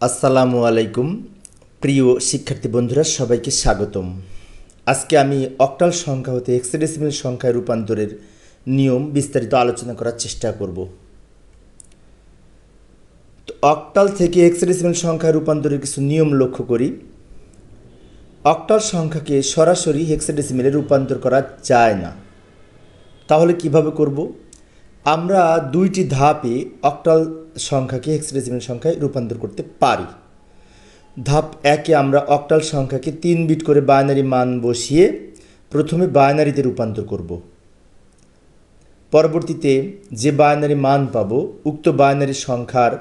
আসসালামু আলাইকুম প্রিয় শিক্ষার্থী বন্ধুরা, সবাইকে স্বাগতম। আজকে আমি অক্টাল সংখ্যা হতে হেক্সাডেসিমাল সংখ্যায় রূপান্তরের নিয়ম বিস্তারিত আলোচনা করার চেষ্টা করব। তো অক্টাল থেকে হেক্সাডেসিমাল সংখ্যায় রূপান্তরের কিছু নিয়ম লক্ষ্য করি। অক্টাল সংখ্যাকে সরাসরি হেক্সাডেসিমালে রূপান্তর করা যায় না। তাহলে কিভাবে করব? আমরা দুইটি ধাপে অক্টাল সংখ্যাকে হেক্সাডেসিমাল সংখ্যায় রূপান্তর করতে পারি। ধাপ একে আমরা অক্টাল সংখ্যাকে 3 বিট করে বাইনারি মান বসিয়ে প্রথমে বাইনারিতে রূপান্তর করব। পরবর্তীতে যে বাইনারি মান পাবো উক্ত বাইনারি সংখ্যার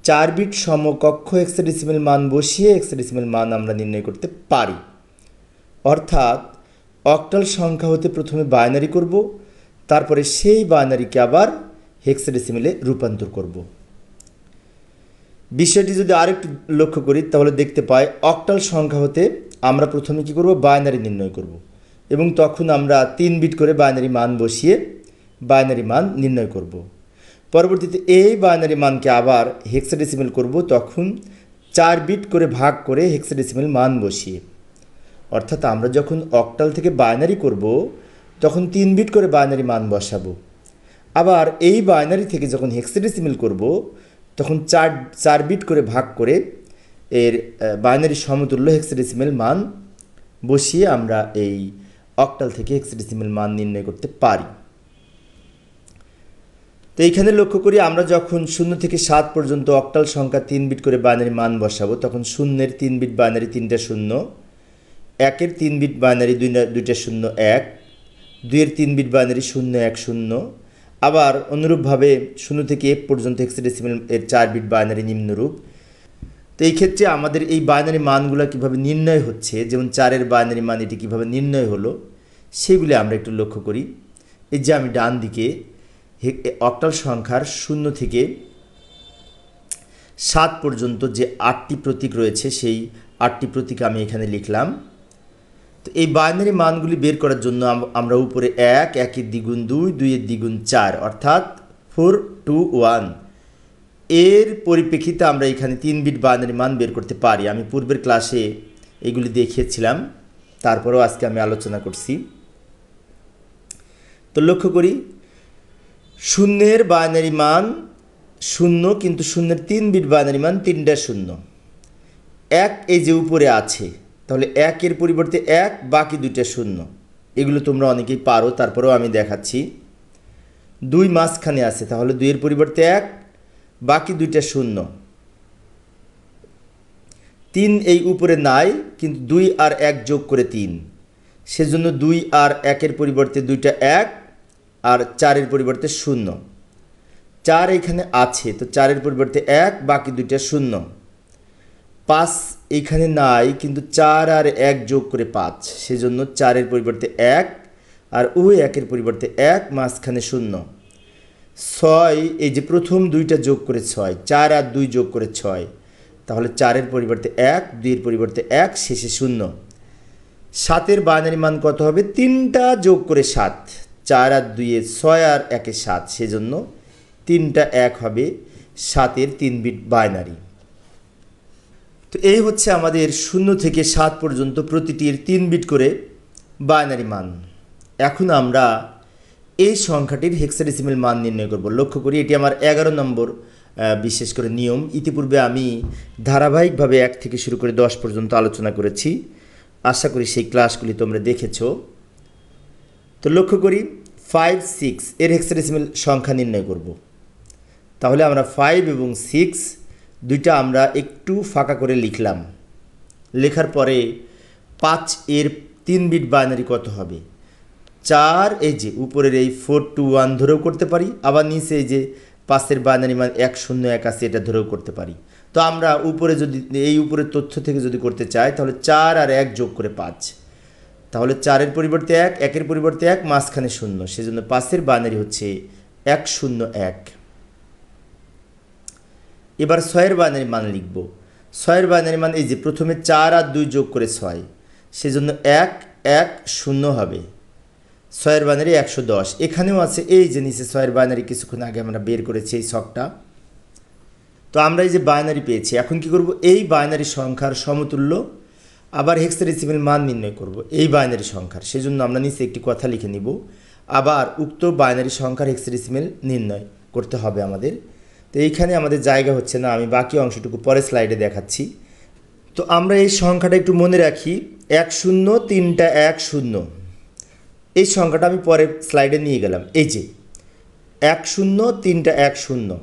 4 বিট সমকক্ষ হেক্সাডেসিমাল মান বসিয়ে হেক্সাডেসিমাল মান আমরা নির্ণয় করতে পারি। অর্থাৎ অক্টাল সংখ্যা হতে প্রথমে বাইনারি করব, তারপরে সেই বাইনারিকে আবার হেক্সাডেসিমালে রূপান্তর করব। বিষয়টি যদি আরেকটু লক্ষ্য করি তাহলে দেখতে পাই অক্টাল সংখ্যা হতে আমরা প্রথমে কি করব? বাইনারি নির্ণয় করব এবং তখন আমরা 3 বিট করে বাইনারি মান বসিয়ে বাইনারি মান নির্ণয় করব। পরবর্তীতে এই বাইনারি মানকে আবার হেক্সাডেসিমাল করব, তখন 4 বিট করে ভাগ করে হেক্সাডেসিমাল মান বসিয়ে। অর্থাৎ আমরা যখন অক্টাল থেকে বাইনারি করব তখন 3 বিট করে বাইনারি মান বসাবো। আবার এই বাইনারি থেকে যখন হেক্সাডেসিমাল করব তখন 4 বিট করে ভাগ করে এর বাইনারি সমতুল্য হেক্সাডেসিমাল মান বসিয়ে আমরা এই অক্টাল থেকে হেক্সাডেসিমাল মান নির্ণয় করতে পারি। তো এইখানে লক্ষ্য করি আমরা যখন 0 থেকে 7 পর্যন্ত অক্টাল সংখ্যা 3 বিট করে বাইনারি মান বসাবো তখন 0-এর 3 বিট বাইনারি 3টা 0, 1-এর 3 বিট বাইনারি 2টা 0 1, 2-এর 3 বিট বাইনারি 0 1 0। আবার অনুরূপভাবে 0 থেকে F পর্যন্ত হেক্সাডেসিমাল এর 4 বিট বাইনারি নিম্নরূপ। তো এই ক্ষেত্রে আমাদের এই বাইনারি মানগুলো কিভাবে নির্ণয় হচ্ছে, যেমন 4-এর বাইনারি মান এটি কিভাবে নির্ণয় হলো সেগুলি আমরা একটু লক্ষ্য করি। এই যে আমি ডান দিকে অক্টাল সংখ্যার 0 থেকে 7 পর্যন্ত যে 8টি প্রতীক রয়েছে সেই 8টি প্রতীক আমি এখানে লিখলাম। তো এই বাইনারি মানগুলি বের করার জন্য আমরা উপরে 1, 1-এর দ্বিগুণ 2, 2-এর দ্বিগুণ 4 অর্থাৎ 4 2 1 এর পরিপ্রেক্ষিতে আমরা এখানে 3 বিট বাইনারি মান বের করতে পারি। আমি পূর্বের ক্লাসে এগুলি দেখিয়েছিলাম, তারপরেও আজকে আমি আলোচনা করছি। তো লক্ষ্য করি 0-এর বাইনারি মান 0, কিন্তু 0-এর 3 বিট বাইনারি মান 3টা 0। 1 এই যে উপরে আছে, তাহলে 1-এর পরিবর্তে 1, বাকি 2টা 0। এগুলো তোমরা অনেকেই পারো, তারপরেও আমি দেখাচ্ছি। 2 মাঝখানে আছে, তাহলে 2-এর পরিবর্তে 1, বাকি 2টা 0। 3 এই উপরে নাই, কিন্তু 2 আর 1 যোগ করে 3, সেজন্য 2 আর 1-এর পরিবর্তে 2টা 1 আর 4-এর পরিবর্তে 0। 4 এখানে আছে, তো 4-এর পরিবর্তে 1, বাকি 2টা 0। 5 এইখানে নাই, কিন্তু 4 আর 1 যোগ করে 5, সেজন্য 4-এর পরিবর্তে 1 আর ওই 1-এর পরিবর্তে 1, মাঝখানে 0। 6 এই যে প্রথম 2টা যোগ করে 6, 4 আর 2 যোগ করে 6, তাহলে 4-এর পরিবর্তে 1, 2-এর পরিবর্তে 1, শেষে 0। 7-এর বাইনারি মান কত হবে? 3টা যোগ করে 7, 4 আর 2-এ 6 আর 1-এ 7, সেজন্য 3টা 1 হবে 7-এর 3 বিট বাইনারি। তো এই হচ্ছে আমাদের 0 থেকে 7 পর্যন্ত প্রতিটির 3 বিট করে বাইনারি মান। এখন আমরা এই সংখ্যাটির হেক্সাডেসিমাল মান নির্ণয় করব। লক্ষ্য করি এটি আমার 11 নম্বর বিশেষ করে নিয়ম। ইতিপূর্বে আমি ধারাবাহিকভাবে 1 থেকে শুরু করে 10 পর্যন্ত আলোচনা করেছি, আশা করি সেই ক্লাসগুলি তোমরা দেখেছো। তো লক্ষ্য করি 5 6 এর হেক্সাডেসিমাল সংখ্যা নির্ণয় করব। তাহলে আমরা 5 এবং 6 দুইটা আমরা একটু ফাঁকা করে লিখলাম। লেখার পরে 5 এর 3 বিট বাইনারি কত হবে? 4 এই যে উপরের এই 4 2 1 ধরেও করতে পারি, আবার নিচে এই যে 5-এর বাইনারি মান 1 0 1 আছে, এটা ধরেও করতে পারি। তো আমরা উপরে যদি এই উপরের তথ্য থেকে যদি করতে চাই তাহলে 4 আর 1 যোগ করে 5, তাহলে 4-এর পরিবর্তে 1, 1-এর পরিবর্তে 1, মাঝখানে 0, সেজন্য 5-এর বাইনারি হচ্ছে 1 0 1। এবার 6-এর বাইনারি মান লিখব। 6-এর বাইনারি মান এই যে প্রথমে 4 আর 2 যোগ করে 6, সেজন্য 1 1 0 হবে। 6-এর বাইনারি 110। এখানেও আছে এই যে নিচে 6-এর বাইনারি কিছুক্ষণ আগে আমরা বের করেছি এই ছকটা। তো তো আমরা এই যে বাইনারি পেয়েছি, এখন কি করব, এই বাইনারি সংখ্যার সমতুল্য আবার হেক্সাডেসিমেল মান নির্ণয় করব এই বাইনারি সংখ্যার। সেজন্য আমরা নিচে একটি কথা লিখে নিব, আবার উক্ত বাইনারি সংখ্যার হেক্সাডেসিমেল নির্ণয় করতে হবে আমাদের। তো এইখানে আমাদের জায়গা হচ্ছে না, আমি বাকি অংশটুকু পরে স্লাইডে দেখাচ্ছি। তো আমরা এই সংখ্যাটা একটু মনে রাখি, 10310। এই সংখ্যাটা আমি পরে স্লাইডে নিয়ে গেলাম, এই যে 10310।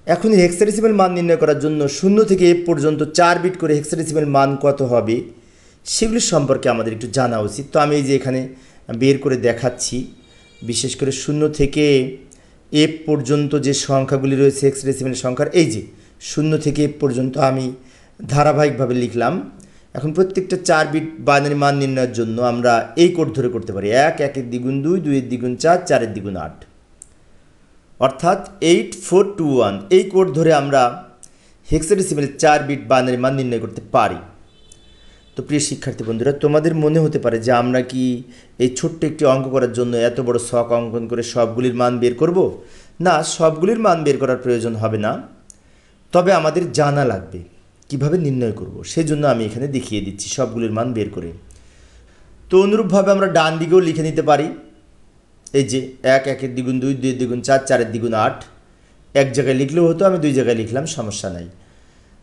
এখন হেক্সাডেসিমেল মান নির্ণয় করার জন্য 0 থেকে F পর্যন্ত 4 বিট করে হেক্সাডেসিমেল মান কত হবে সেগুলি সম্পর্কে আমাদের একটু জানা উচিত। তো আমি এই যে এখানে বের করে দেখাচ্ছি, বিশেষ করে 0 থেকে F পর্যন্ত যে সংখ্যাগুলি রয়েছে হেক্সাডেসিমেল সংখ্যার, এই যে 0 থেকে F পর্যন্ত আমি ধারাবাহিকভাবে লিখলাম। এখন প্রত্যেকটা 4 বিট বাইনারি মান নির্ণয়ের জন্য আমরা এই কোড ধরে করতে পারি, 1, 1 দ্বিগুণ 2, 2 দ্বিগুণ 4, 4 দ্বিগুণ 8, অর্থাৎ 8421। এই কোড ধরে আমরা হেক্সাডেসিমেল 4 বিট বাইনারি মান নির্ণয় করতে পারি। তো প্রিয় শিক্ষার্থী বন্ধুরা, তোমাদের মনে হতে পারে যে আমরা কি এই ছোট্ট একটি অঙ্ক করার জন্য এত বড় ছক অঙ্কন করে সবগুলির মান বের করব? না, সবগুলির মান বের করার প্রয়োজন হবে না, তবে আমাদের জানা লাগবে কিভাবে নির্ণয় করব। সেই জন্য আমি এখানে দেখিয়ে দিচ্ছি সবগুলির মান বের করে। তো অনুরূপভাবে আমরা ডান দিকেও লিখে নিতে পারি, এই যে 1, 1 দ্বিগুণ 2, 2 দ্বিগুণ 4, 4 দ্বিগুণ 8। এক জায়গায় লিখলেও হতো, আমি 2 জায়গায় লিখলাম, সমস্যা নাই।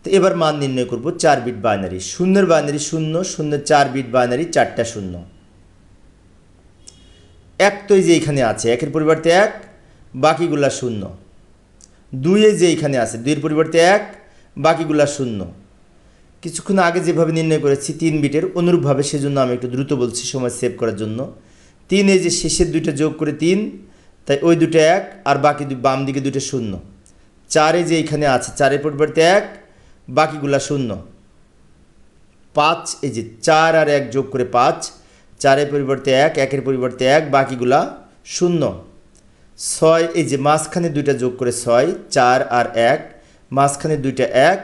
তো এবার মান নির্ণয় করব 4 বিট বাইনারি। শূন্যের বাইনারি 0, শূন্যের 4 বিট বাইনারি 4টা 0। 1 তো এই যে এখানে আছে, 1 পরিবর্তে 1, বাকিগুলা 0। 2 এই যে এখানে আছে, 2 পরিবর্তে 1, বাকিগুলা 0। কিছুক্ষণ আগে যেভাবে নির্ণয় করেছি 3 বিটের, অনুরূপভাবে, সেজন্য আমি একটু দ্রুত বলছি সময় সেভ করার জন্য। 3 এই যে শেষের দুইটা যোগ করে 3, তাই ওই দুটো 1, আর বাকি বাম দিকে দুটো 0। 4 এই যে এখানে আছে, 4 পরিবর্তে 1, বাকিগুলা 0। 5 এই যে 4 আর 1 যোগ করে 5, 4 পরিবর্তে 1, 1 পরিবর্তে 1, বাকিগুলা 0। 6 এই যে মাঝখানে দুইটা যোগ করে 6, 4 আর 1, মাঝখানে দুইটা 1,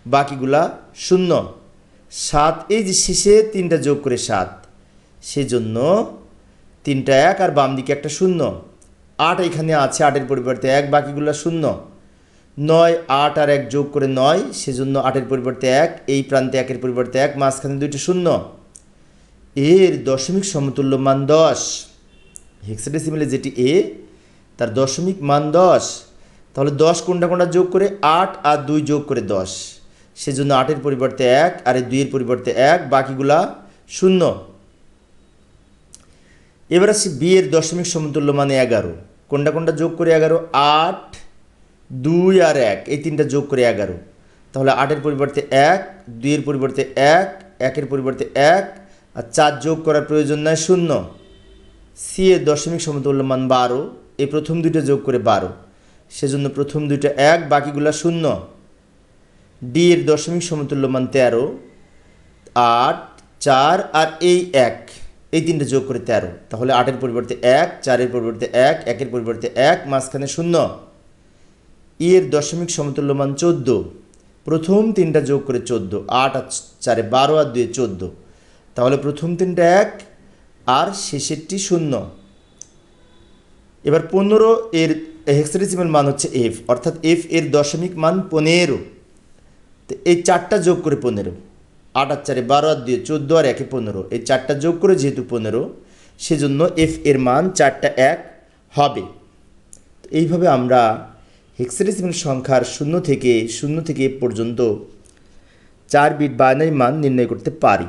বাকিগুলা 0। 7 এই যে শেষে 3টা যোগ করে 7, সেজন্য 3টা 1 আর বাম দিকে একটা 0। 8 এখানে আছে, 8 পরিবর্তে 1, বাকিগুলা 0। 9 8 আর 1 যোগ করে 9, সেজন্য 8 পরিবর্তে 1, এই প্রান্তে 1 পরিবর্তে 1, মাঝখানে দুইটা 0। এর দশমিক সমতুল্য মান 10। হেক্সাডেসিমেলে যেটি এ, তার দশমিক মান 10। তাহলে 10 কোনটা কোনটা যোগ করে 8 আর 2 যোগ করে 10, সেজন্য 8 পরিবর্তে 1 আর 2 পরিবর্তে 1, বাকিগুলা 0। এবার আসি বি এর দশমিক সমতুল্য মানে 11। কোনটা কোনটা যোগ করে 11, 8, 2 আর 1, এই তিনটা যোগ করে 11। তাহলে 8 পরিবর্তে 1, 2 পরিবর্তে 1, 1 পরিবর্তে 1, আর 4 যোগ করার প্রয়োজন নাই, 0। সি এর দশমিক সমতুল্য মান 12। এই প্রথম দুইটা যোগ করে 12, সেজন্য প্রথম দুইটা 1, বাকিগুলা 0। ডি এর দশমিক সমতুল্য মান 13। 8, 4 আর এই 1, এই তিনটা যোগ করে 13। তাহলে 8 পরিবর্তে 1, 4 পরিবর্তে 1, 1 পরিবর্তে 1, মাঝখানে 0। ই এর দশমিক সমতুল্য মান 14। প্রথম তিনটা যোগ করে 14, 8 আর 4 12 আর 2 14। তাহলে প্রথম তিনটা 1 আর শেষেরটি 0। এবার 15 এর হেক্সাডেসিমেল মান হচ্ছে এফ, অর্থাৎ এফ এর দশমিক মান 15। তো এই 4টা যোগ করে 15, 8 আর 4 12 আর 2 14 আর 1 15, এই 4টা যোগ করে যেহেতু 15, সেজন্য এফ এর মান 4টা 1 হবে। এইভাবে আমরা হেক্সাডেসিমেল সংখ্যার 0 থেকে F পর্যন্ত 4 বিট বাইনারি মান নির্ণয় করতে পারি।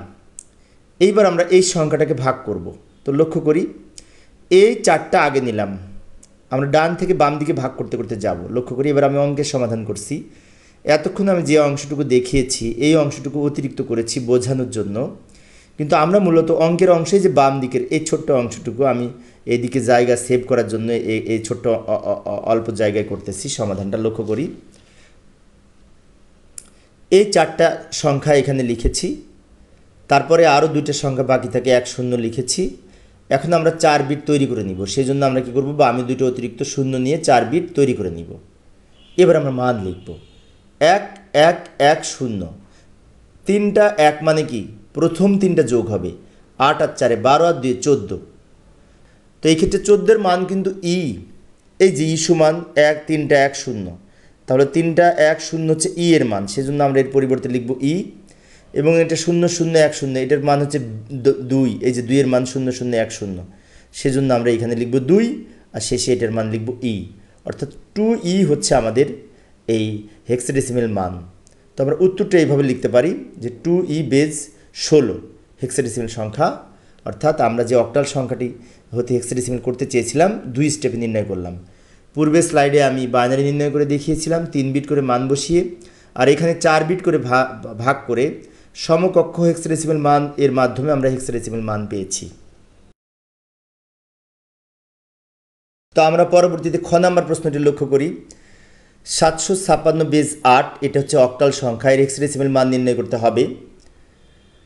এইবার আমরা এই সংখ্যাটাকে ভাগ করব। তো লক্ষ্য করি, এই 4টা আগে নিলাম, আমরা ডান থেকে বাম দিকে ভাগ করতে করতে যাব। লক্ষ্য করি, এবার আমি অঙ্কের সমাধান করছি। এতক্ষণ আমি যে অংশটুকু দেখিয়েছি, এই অংশটুকু অতিরিক্ত করেছি বোঝানোর জন্য, কিন্তু আমরা মূলত অঙ্কের অংশে যে বাম দিকের এই ছোট্ট অংশটুকু আমি এইদিকে জায়গা সেভ করার জন্য এই ছোট্ট অল্প জায়গায় করতেছি সমাধানটা। লক্ষ্য করি, এই 4টা সংখ্যা এখানে লিখেছি, তারপরে আরও 2টা সংখ্যা বাকি থাকে 1 0 লিখেছি। এখন আমরা 4 বিট তৈরি করে নিব। সেই জন্য আমরা কী করব, বা আমি 2টো অতিরিক্ত 0 নিয়ে 4 বিট তৈরি করে নিব। এবার আমরা মান লিখব 1 1 1 0। 3টা 1 মানে কি, প্রথম 3টা যোগ হবে, 8 আর 4 12 আর 2 14। তো এই ক্ষেত্রে 14 মান কিন্তু ই, এই যে ই সমান 1 3টা 1 0। তাহলে 3টা 1 0 হচ্ছে ই এর মান, সেজন্য আমরা এর পরিবর্তে লিখব ই। এবং এটা 0 0 1 0, এটার মান হচ্ছে 2, এই যে 2 এর মান 0 0 1 0, সেজন্য আমরা এখানে লিখব 2 আর শেষে এটার মান লিখব ই, অর্থাৎ 2e হচ্ছে আমাদের এই হেক্সাডেসিমেল মান। তো আমরা উত্তরটা এইভাবে লিখতে পারি যে 2e বেজ 16 হেক্সাডেসিমেল সংখ্যা, অর্থাৎ আমরা যে অক্টাল সংখ্যাটি হতে হেক্সাডেসিমেল করতে চেয়েছিলাম 2 স্টেপে নির্ণয় করলাম। পূর্বের স্লাইডে আমি বাইনারি নির্ণয় করে দেখিয়েছিলাম 3 বিট করে মান বসিয়ে, আর এখানে 4 বিট করে ভাগ করে সমকক্ষ হেক্সাডেসিমেল মান এর মাধ্যমে আমরা হেক্সাডেসিমেল মান পেয়েছি। তো আমরা পরবর্তীতে খ নাম্বার প্রশ্নটি লক্ষ্য করি। 756 বেজ 8, এটা হচ্ছে অক্টাল সংখ্যা, এর হেক্সাডেসিমেল মান নির্ণয় করতে হবে।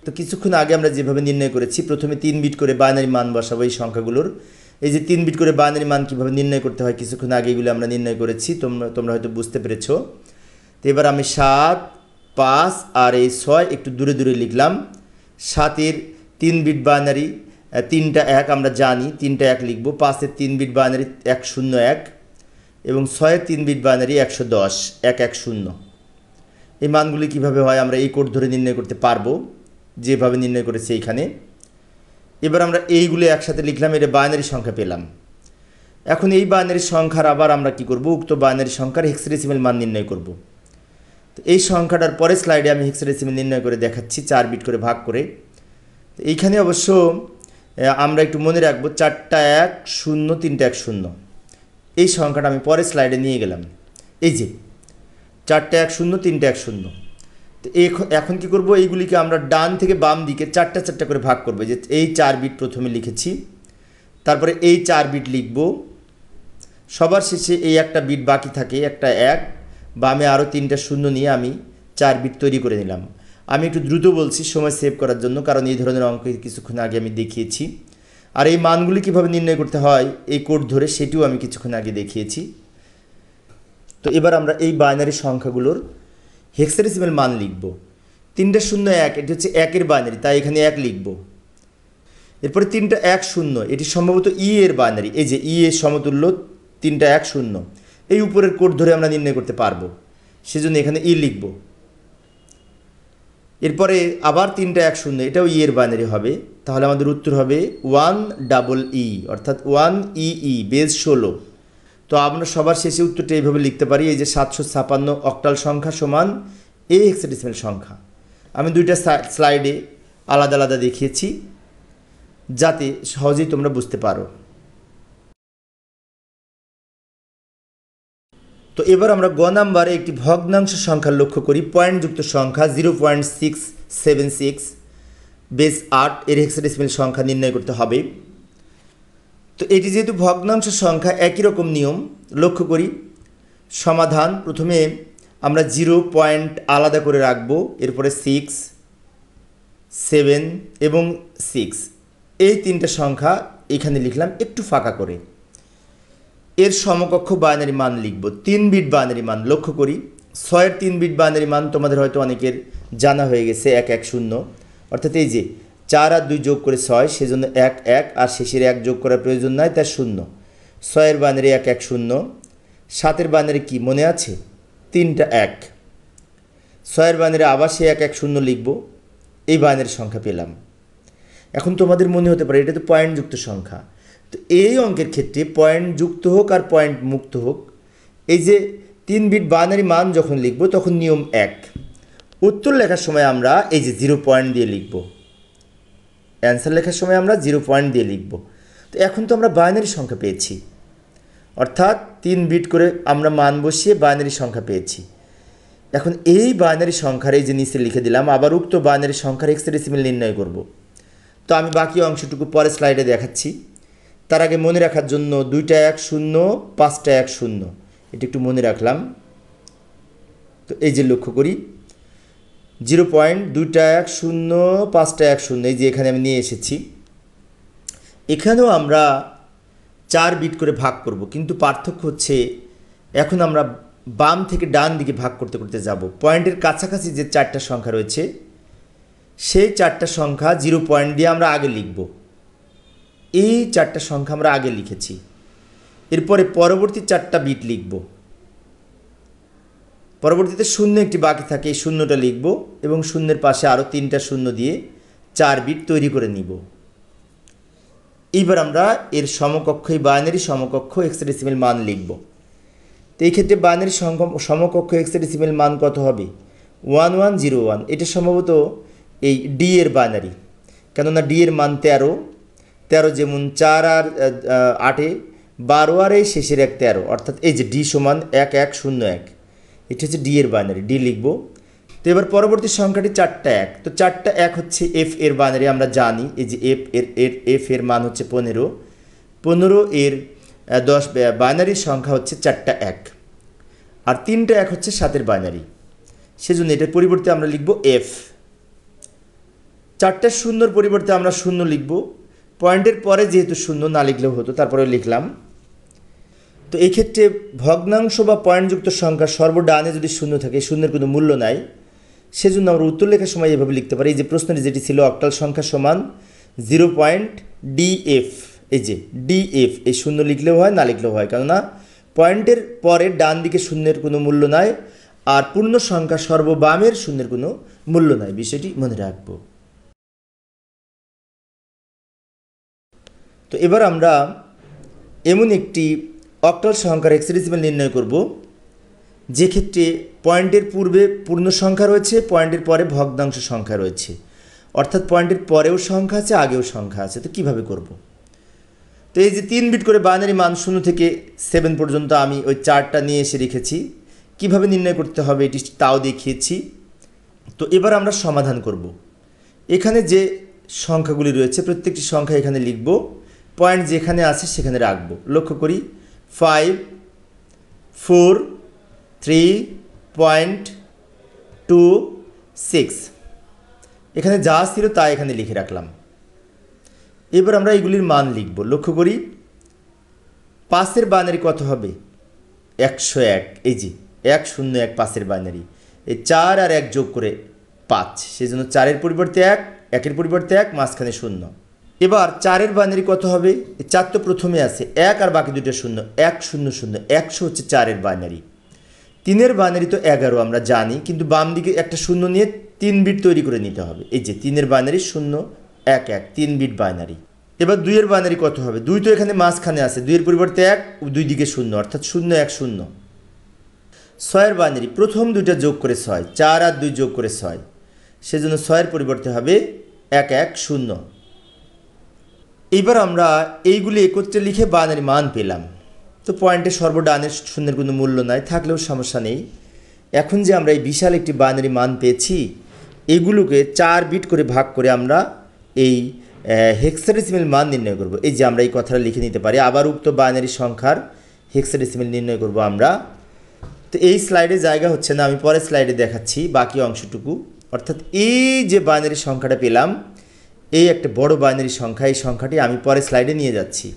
তো কিছুক্ষণ আগে আমরা যেভাবে নির্ণয় করেছি, প্রথমে 3 বিট করে বাইনারি মান বসাবো এই সংখ্যাগুলোর। এই যে 3 বিট করে বাইনারি মান কীভাবে নির্ণয় করতে হয় কিছুক্ষণ আগে এগুলো আমরা নির্ণয় করেছি, তোমরা হয়তো বুঝতে পেরেছ। তো এবার আমি 7, 5 আর এই 6 একটু দূরে দূরে লিখলাম। 7-এর 3 বিট বাইনারি 3টা 1 আমরা জানি, 3টা 1 লিখব। 5-এর 3 বিট বাইনারি 101 এবং 6-এর 3 বিট বাইনারি 110 110। এই মানগুলি কিভাবে হয় আমরা এই কোড ধরে নির্ণয় করতে পারবো, যেভাবে নির্ণয় করেছি এইখানে। এবার আমরা এইগুলো একসাথে লিখলাম, এটা বাইনারি সংখ্যা পেলাম। এখন এই বাইনারি সংখ্যার আবার আমরা কি করব, উক্ত বাইনারি সংখ্যার হেক্সাডেসিমেল মান নির্ণয় করব। তো এই সংখ্যাটার পরে স্লাইডে আমি হেক্সাডেসিমেল নির্ণয় করে দেখাচ্ছি 4 বিট করে ভাগ করে। তো এইখানে অবশ্য আমরা একটু মনে রাখবো 4টা 1 0 3টা 1 0, এই সংখ্যাটা আমি পরে স্লাইডে নিয়ে গেলাম। এই যে 4টা 1 0 3টা 1 0। তো এখন কি করব, এইগুলিকে আমরা ডান থেকে বাম দিকে 4টা 4টা করে ভাগ করব। যে এই 4 বিট প্রথমে লিখেছি, তারপরে এই 4 বিট লিখব, সবার শেষে এই একটা বিট বাকি থাকে, একটা 1, বামে আরও 3টা 0 নিয়ে আমি 4 বিট তৈরি করে নিলাম। আমি একটু দ্রুত বলছি সময় সেভ করার জন্য, কারণ এই ধরনের অঙ্ক কিছুক্ষণ আগে আমি দেখিয়েছি। আর এই মানগুলি কীভাবে নির্ণয় করতে হয় এই কোড ধরে, সেটিও আমি কিছুক্ষণ আগে দেখিয়েছি। তো এবার আমরা এই বাইনারি সংখ্যাগুলোর হেক্সাডেসিমেল মান লিখব। 3টা 0 1, এটি হচ্ছে 1-এর বাইনারি, তাই এখানে 1 লিখব। এরপরে 3টা 1 0, এটি সম্ভবত ই এর বাইনারি, এই যে ই এর সমতুল্য 3টা 1 0। এই উপরের কোড ধরে আমরা নির্ণয় করতে পারবো, সেজন্য এখানে ই লিখব। এরপরে আবার 3টা 1 0, এটাও ই এর বাইনারি হবে, তাহলে আমাদের উত্তর হবে 1EE, অর্থাৎ 1EE বেজ 16। তো আমরা সবার শেষে উত্তরটা এইভাবে লিখতে পারি, এই যে 756 অক্টাল সংখ্যা সমান এই হেক্সাডেসিমেল সংখ্যা। আমি দুইটা স্লাইডে আলাদা আলাদা দেখিয়েছি যাতে সহজেই তোমরা বুঝতে পারো। তো এবার আমরা গ নাম্বারে একটি ভগ্নাংশ সংখ্যা লক্ষ্য করি, পয়েন্টযুক্ত সংখ্যা 0.676 বেস 8, এর হেক্সাডেসিমেল সংখ্যা নির্ণয় করতে হবে। তো এটি যেহেতু ভগ্নাংশ সংখ্যা, একই রকম নিয়ম লক্ষ্য করি। সমাধান, প্রথমে আমরা 0 পয়েন্ট আলাদা করে রাখবো, এরপরে 6, 7 এবং 6, এই 3টে সংখ্যা এখানে লিখলাম একটু ফাঁকা করে। এর সমকক্ষ বাইনারি মান লিখব, 3 বিট বাইনারি মান। লক্ষ্য করি 6-এর 3 বিট বাইনারি মান তোমাদের হয়তো অনেকের জানা হয়ে গেছে 110, অর্থাৎ এই যে 4 আর 2 যোগ করে 6, সেজন্য 1 1, আর শেষের 1 যোগ করার প্রয়োজন নাই, তাই 0। 6-এর বাইনারি 110। 7-এর বাইনারি কি মনে আছে, 3টা 1। 6-এর বাইনারি আবার সে 110 লিখব, এই বাইনারি সংখ্যা পেলাম। এখন তোমাদের মনে হতে পারে এটা তো পয়েন্টযুক্ত সংখ্যা। তো এই অঙ্কের ক্ষেত্রে পয়েন্ট যুক্ত হোক আর পয়েন্ট মুক্ত হোক, এই যে 3 বিট বাইনারি মান যখন লিখব তখন নিয়ম 1, উত্তর লেখার সময় আমরা এই যে 0 পয়েন্ট দিয়ে লিখব, অ্যান্সার লেখার সময় আমরা 0 পয়েন্ট দিয়ে লিখব। তো এখন তো আমরা বাইনারি সংখ্যা পেয়েছি, অর্থাৎ 3 বিট করে আমরা মান বসিয়ে বাইনারি সংখ্যা পেয়েছি। এখন এই বাইনারি সংখ্যার এই যে নিচে লিখে দিলাম, আবার উক্ত বাইনারি সংখ্যার হেক্সাডেসিমেল নির্ণয় করব। তো আমি বাকি অংশটুকু পরে স্লাইডে দেখাচ্ছি। তার আগে মনে রাখার জন্য 2টা 1 0, 5টা 1 0, এটা একটু মনে রাখলাম। তো এই যে লক্ষ্য করি 0 পয়েন্ট, 2টা 1 0, 5টা 1 0, এই যে এখানে আমি নিয়ে এসেছি। এখানেও আমরা 4 বিট করে ভাগ করব, কিন্তু পার্থক্য হচ্ছে এখন আমরা বাম থেকে ডান দিকে ভাগ করতে করতে যাব। পয়েন্টের কাছাকাছি যে 4টা সংখ্যা রয়েছে সেই 4টা সংখ্যা 0 পয়েন্ট দিয়ে আমরা আগে লিখব। এই 4টা সংখ্যা আমরা আগে লিখেছি, এরপরে পরবর্তী 4টা বিট লিখব। পরবর্তীতে শূন্য একটি বাকি থাকে, এই শূন্যটা লিখব এবং শূন্যের পাশে আরও 3টা শূন্য দিয়ে 4 বিট তৈরি করে নিব। এইবার আমরা এর সমকক্ষ, এই বাইনারি সমকক্ষ হেক্সাডেসিমেল মান লিখব। তো এই ক্ষেত্রে বাইনারি সমকক্ষ হেক্সাডেসিমেল মান কত হবে? 1101। এটা সম্ভবত এই ডি এর বাইনারি, কেননা ডি এর মান 13 যেমন 4 আর 8-এ 12 আর এই শেষের এক 13, অর্থাৎ এই যে ডি সমান 1101, এটা হচ্ছে ডি এর বাইনারি, ডি লিখব। তো এবার পরবর্তী সংখ্যাটি 4টা 1। তো 4টা 1 হচ্ছে এফ এর বাইনারি, আমরা জানি এই যে এফ এর মান হচ্ছে 15 এর 10 বাইনারির সংখ্যা হচ্ছে 4টা 1, আর 3টা 1 হচ্ছে 7-এর বাইনারি, সেজন্য এটার পরিবর্তে আমরা লিখব এফ। 4টা শূন্যর পরিবর্তে আমরা শূন্য লিখব, পয়েন্টের পরে যেহেতু শূন্য না লিখলেও হতো, তারপরে লিখলাম। তো এই ক্ষেত্রে ভগ্নাংশ বা পয়েন্টযুক্ত সংখ্যা সর্বডানে যদি শূন্য থাকে, শূন্যের কোনো মূল্য নাই, সেজন্য আমরা উত্তর লেখার সময় এভাবে লিখতে পারি। এই যে প্রশ্নটি যেটি ছিল অক্টাল সংখ্যা সমান 0.df, এই যে ডিএফ, এই শূন্য লিখলেও হয় না লিখলেও হয়, কেননা পয়েন্টের পরে ডান দিকে শূন্যের কোনো মূল্য নাই, আর পূর্ণ সংখ্যা সর্ববামের শূন্যের কোনো মূল্য নাই, বিষয়টি মনে রাখব। তো এবার আমরা এমন একটি অক্টাল সংখ্যার হেক্সাডেসিমেল নির্ণয় করব যে ক্ষেত্রে পয়েন্টের পূর্বে পূর্ণ সংখ্যা রয়েছে, পয়েন্টের পরে ভগ্নাংশ সংখ্যা রয়েছে, অর্থাৎ পয়েন্টের পরেও সংখ্যা আছে, আগেও সংখ্যা আছে। তো কীভাবে করব? তো এই যে 3 বিট করে বাইনারি মান 0 থেকে 7 পর্যন্ত আমি ওই 4টা নিয়ে এসে রেখেছি। কিভাবে নির্ণয় করতে হবে এটি তাও দেখিয়েছি। তো এবার আমরা সমাধান করব। এখানে যে সংখ্যাগুলি রয়েছে প্রত্যেকটি সংখ্যা এখানে লিখব, পয়েন্ট যেখানে আছে সেখানে রাখব। লক্ষ্য করি 5, 4, 3.26, এখানে যা ছিল তা এখানে লিখে রাখলাম। এবার আমরা এগুলির মান লিখব। লক্ষ্য করি 5-এর বাইনারি কত হবে? 101, এই যে 101 5-এর বাইনারি, এই 4 আর 1 যোগ করে 5, সেজন্য 4-এর পরিবর্তে 1, 1-এর পরিবর্তে 1, মাঝখানে 0। এবার 4-এর বাইনারি কত হবে? 4 তো প্রথমে আছে, 1 আর বাকি দুটো 0, 100, 100 হচ্ছে 4-এর বাইনারি। 3-এর বাইনারি তো 11 আমরা জানি, কিন্তু বাম দিকে একটা 0 নিয়ে 3 বিট তৈরি করে নিতে হবে। এই যে 3-এর বাইনারি 0, 1, 1, 3 বিট বাইনারি। এবার 2-এর বাইনারি কত হবে? 2 তো এখানে মাঝখানে আছে, 2-এর পরিবর্তে 1, 2 দিকে 0, অর্থাৎ 0, 1, 0। 6-এর বাইনারি প্রথম দুইটা যোগ করে 6, 4 আর 2 যোগ করে 6, সেজন্য 6-এর পরিবর্তে হবে 1, 1, 0। এইবার আমরা এইগুলি একত্রে লিখে বাইনারি মান পেলাম। তো পয়েন্টের সর্বডানের শূন্যের কোনো মূল্য নাই, থাকলেও সমস্যা নেই। এখন যে আমরা এই বিশাল একটি বাইনারি মান পেয়েছি, এগুলোকে 4 বিট করে ভাগ করে আমরা এই হেক্সাডেসিমেল মান নির্ণয় করব। এই যে আমরা এই কথাটা লিখে নিতে পারি, আবার উক্ত বাইনারি সংখ্যার হেক্সাডেসিমেল নির্ণয় করব আমরা। তো এই স্লাইডে জায়গা হচ্ছে না, আমি পরের স্লাইডে দেখাচ্ছি বাকি অংশটুকু। অর্থাৎ এই যে বাইনারি সংখ্যাটা পেলাম, এই একটা বড় বাইনারি সংখ্যা, এই সংখ্যাটি আমি পরের স্লাইডে নিয়ে যাচ্ছি।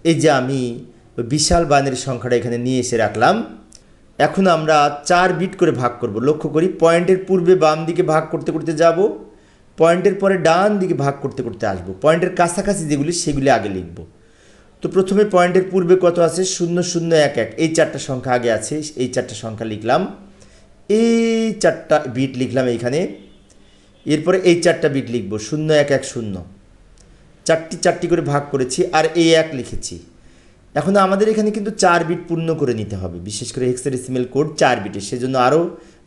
এই যে আমি ওই বিশাল বাইনারি সংখ্যাটা এখানে নিয়ে এসে রাখলাম। এখন আমরা 4 বিট করে ভাগ করব। লক্ষ্য করি পয়েন্টের পূর্বে বাম দিকে ভাগ করতে করতে যাব, পয়েন্টের পরে ডান দিকে ভাগ করতে করতে আসবো। পয়েন্টের কাছাকাছি যেগুলি সেগুলি আগে লিখব। তো প্রথমে পয়েন্টের পূর্বে কত আছে? 0, 0, 1, 1, এই 4টা সংখ্যা আগে আছে, এই 4টা সংখ্যা লিখলাম, এই 4টা বিট লিখলাম এইখানে। এরপরে এই 4টা বিট লিখব, 0, 1, 1, 0, 4টি করে ভাগ করেছি, আর এই 1 লিখেছি। এখন আমাদের এখানে কিন্তু 4 বিট পূর্ণ করে নিতে হবে, বিশেষ করে হেক্সাডেসিমেল কোড 4 বিটের, সেজন্য আরও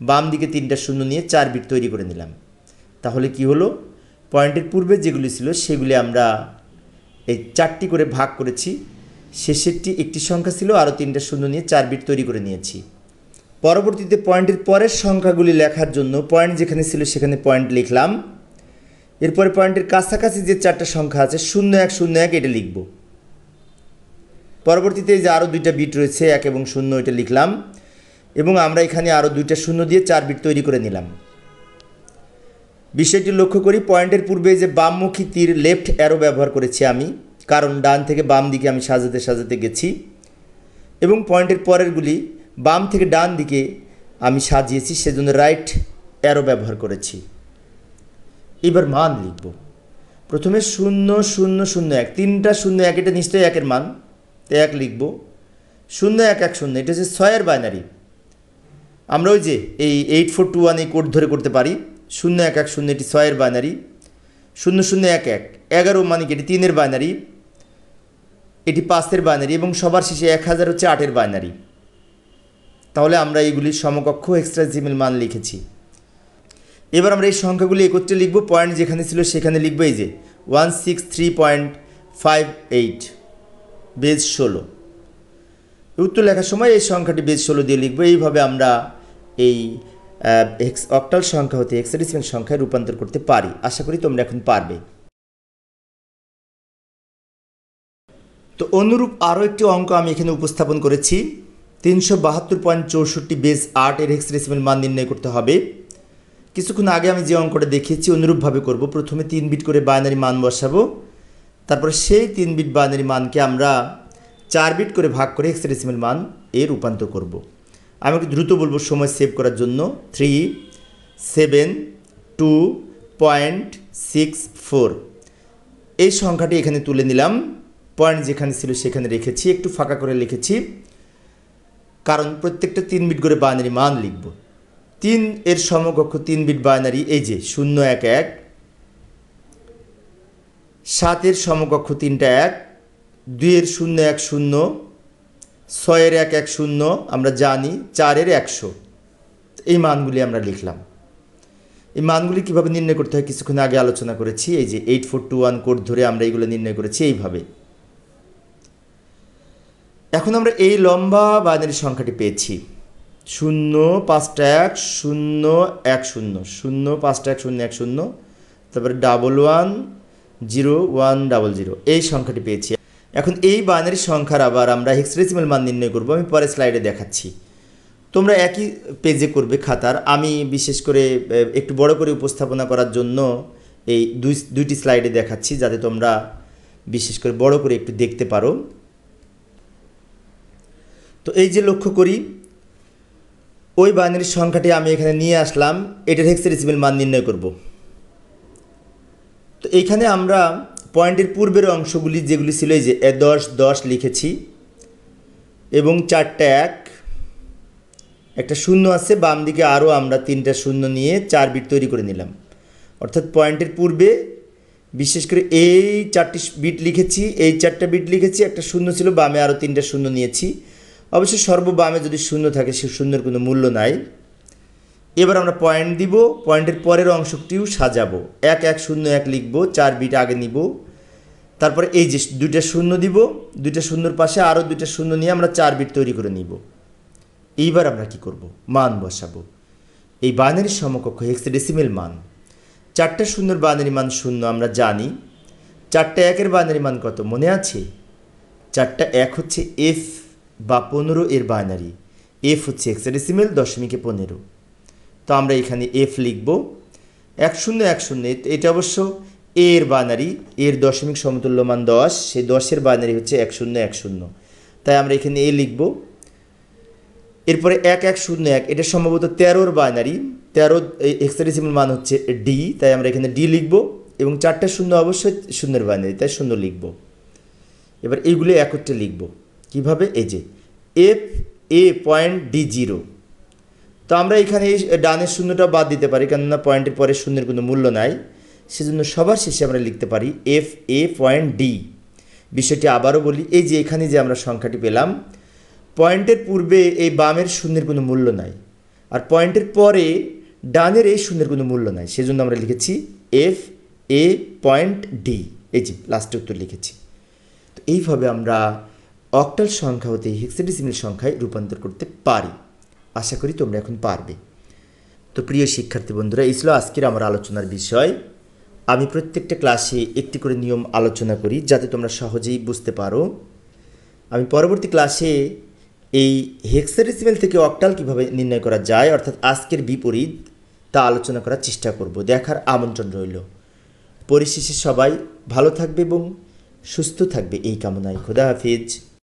বাম দিকে 3টা 0 নিয়ে 4 বিট তৈরি করে নিলাম। তাহলে কি হলো? পয়েন্টের পূর্বে যেগুলি ছিল সেগুলি আমরা এই 4টি করে ভাগ করেছি, শেষেরটি একটি সংখ্যা ছিল, আরও 3টা 0 নিয়ে 4 বিট তৈরি করে নিয়েছি। পরবর্তীতে পয়েন্টের পরের সংখ্যাগুলি লেখার জন্য পয়েন্ট যেখানে ছিল সেখানে পয়েন্ট লিখলাম। এরপরে পয়েন্টের কাছাকাছি যে 4টা সংখ্যা আছে 0, 1, 0, 1, এটা লিখব। পরবর্তীতে যে আরও 2টা বিট রয়েছে 1 এবং 0, এটা লিখলাম, এবং আমরা এখানে আরও 2টা 0 দিয়ে 4 বিট তৈরি করে নিলাম। বিষয়টি লক্ষ্য করি, পয়েন্টের পূর্বে যে বামমুখী তীর লেফট অ্যারো ব্যবহার করেছি আমি, কারণ ডান থেকে বাম দিকে আমি সাজাতে সাজাতে গেছি, এবং পয়েন্টের পরেরগুলি বাম থেকে ডান দিকে আমি সাজিয়েছি, সেজন্য রাইট অ্যারো ব্যবহার করেছি। এবার মান লিখব। প্রথমে 0, 0, 0, 1, 3টা 0, 1, এটা নিশ্চয়ই 1-এর মান, তো 1 লিখব। 0, 1, 1, 0, এটা হচ্ছে 6-এর বাইনারি। আমরা ওই যে এই 8421 এই কোড ধরে করতে পারি। 011 এটি 6-এর বাইনারি, 0011 11 মানে কি এটি 3-এর বাইনারি, এটি 5-এর বাইনারি এবং সবার শেষে 1000 হচ্ছে 8-এর বাইনারি। তাহলে আমরা এইগুলির সমকক্ষ হেক্সাডেসিমাল মান লিখেছি। এবার আমরা এই সংখ্যাগুলি একত্রে লিখব, পয়েন্ট যেখানে ছিল সেখানে লিখব এই যে 163.58 বেজ 16। উত্তর লেখার সময় এই সংখ্যাটি বেজ 16 দিয়ে লিখব। এইভাবে আমরা এই অক্টাল সংখ্যা হতে হেক্সাডেসিমাল সংখ্যায় রূপান্তর করতে পারি। আশা করি তোমরা এখন পারবে। তো অনুরূপ আরও একটি অঙ্ক আমি এখানে উপস্থাপন করেছি। 372.64 বেজ 8 এর হেক্সাডেসিমাল মান নির্ণয় করতে হবে। কিছুক্ষণ আগে আমি যে অঙ্কটা দেখিয়েছি অনুরূপভাবে করব। প্রথমে 3 বিট করে বাইনারি মান বসাবো, তারপরে সেই 3 বিট বাইনারি মানকে আমরা 4 বিট করে ভাগ করে হেক্সাডেসিমাল মান এ রূপান্তর করব। আমি একটু দ্রুত বলবো সময় সেভ করার জন্য। 372.64 এই সংখ্যাটি এখানে তুলে নিলাম, পয়েন্ট যেখানে ছিল সেখানে রেখেছি, একটু ফাঁকা করে লিখেছি কারণ প্রত্যেকটা 3 বিট করে বাইনারি মান লিখব। 3 এর সমকক্ষ 3 বিট বাইনারি এই যে 011, 7 এর সমকক্ষ 3টা 1, 2 এর 010, 6 এর 110 আমরা জানি, 4 এর 100। এই মানগুলি আমরা লিখলাম। এই মানগুলি কীভাবে নির্ণয় করতে হয় কিছুক্ষণ আগে আলোচনা করেছি। এই যে 8421 কোড ধরে আমরা এইগুলো নির্ণয় করেছি এইভাবে। এখন আমরা এই লম্বা বাইনারি সংখ্যাটি পেয়েছি 0511010, তারপরে 110100 এই সংখ্যাটি পেয়েছি। এখন এই বাইনারি সংখ্যার আবার আমরা হেক্সাডেসিমাল মান নির্ণয় করব। আমি পরে স্লাইডে দেখাচ্ছি, তোমরা একই পেজে করবে খাতার। আমি বিশেষ করে একটু বড় করে উপস্থাপনা করার জন্য এই দুইটি স্লাইডে দেখাচ্ছি যাতে তোমরা বিশেষ করে বড় করে একটু দেখতে পারো। তো এই যে লক্ষ্য করি ওই বাইনারি সংখ্যাটি আমি এখানে নিয়ে আসলাম, এটার হেক্সাডেসিমাল মান নির্ণয় করব। তো এইখানে আমরা পয়েন্টের পূর্বের অংশগুলি যেগুলি ছিল এই যে 10 লিখেছি এবং 4টা 1, একটা 0 আছে, বাম দিকে আরও আমরা 3টা 0 নিয়ে 4 বিট তৈরি করে নিলাম। অর্থাৎ পয়েন্টের পূর্বে বিশেষ করে এই 4টি বিট লিখেছি, এই 4টা বিট লিখেছি, একটা 0 ছিল, বামে আরও 3টা 0 নিয়েছি। অবশ্য সর্ববামে যদি 0 থাকে সে 0-এর কোনো মূল্য নাই। এবার আমরা পয়েন্ট দিব, পয়েন্টের পরের অংশটিও সাজাবো। 1101 লিখব, 4 বিট আগে নিব, তারপরে এই যে 2টা 0 দিব, 2টা 0-এর পাশে আরও 2টা 0 নিয়ে আমরা 4 বিট তৈরি করে নিব। এইবার আমরা কি করব, মান বসাবো। এই বাইনারির সমকক্ষ হেক্সাডেসিমাল মান 4টা 0-এর বাইনারি মান 0 আমরা জানি, 4টা 1-এর বাইনারি মান কত মনে আছে? 4টা 1 হচ্ছে এফ বা 15 এর বাইনারি, এফ হচ্ছে হেক্সাডেসিমাল 0.15। তো আমরা এখানে এফ লিখব। 1010 এটা অবশ্য এর বাইনারি, এর দশমিক সমতুল্য মান 10, সেই 10-এর বাইনারি হচ্ছে 1010, তাই আমরা এখানে এ লিখব। এরপরে 1101 এটা সম্ভবত 13-এর বাইনারি, 13 হেক্সাডেসিমাল মান হচ্ছে ডি, তাই আমরা এখানে ডি লিখব এবং 4টা 0 অবশ্যই 0-এর বাইনারি, তাই 0 লিখব। এবার এইগুলো একত্রে লিখব কিভাবে, এই যে এফ এ পয়েন্ট ডি 0। তো আমরা এখানে এই ডানের 0টা বাদ দিতে পারি, কেননা পয়েন্টের পরে 0-এর কোনো মূল্য নাই, সেজন্য সবার শেষে আমরা লিখতে পারি এফ এ পয়েন্ট ডি। বিষয়টি আবারও বলি, এই যে এখানে যে আমরা সংখ্যাটি পেলাম, পয়েন্টের পূর্বে এই বামের 0-এর কোনো মূল্য নাই, আর পয়েন্টের পরে ডানের এই 0-এর কোনো মূল্য নাই, সেজন্য আমরা লিখেছি এফ এ পয়েন্ট ডি, এই যে লাস্টে উত্তর লিখেছি। তো এইভাবে আমরা অক্টাল সংখ্যা হতে হেক্সাডেসিমাল সংখ্যায় রূপান্তর করতে পারি। আশা করি তোমরা এখন পারবে। তো প্রিয় শিক্ষার্থী বন্ধুরা, এই ছিল আজকের আমার আলোচনার বিষয়। আমি প্রত্যেকটা ক্লাসে একটি করে নিয়ম আলোচনা করি যাতে তোমরা সহজেই বুঝতে পারো। আমি পরবর্তী ক্লাসে এই হেক্সাডেসিমাল থেকে অক্টাল কিভাবে নির্ণয় করা যায়, অর্থাৎ আজকের বিপরীত, তা আলোচনা করার চেষ্টা করব। দেখার আমন্ত্রণ রইল। পরিশেষে সবাই ভালো থাকবে এবং সুস্থ থাকবে এই কামনায়। খোদা হাফিজ।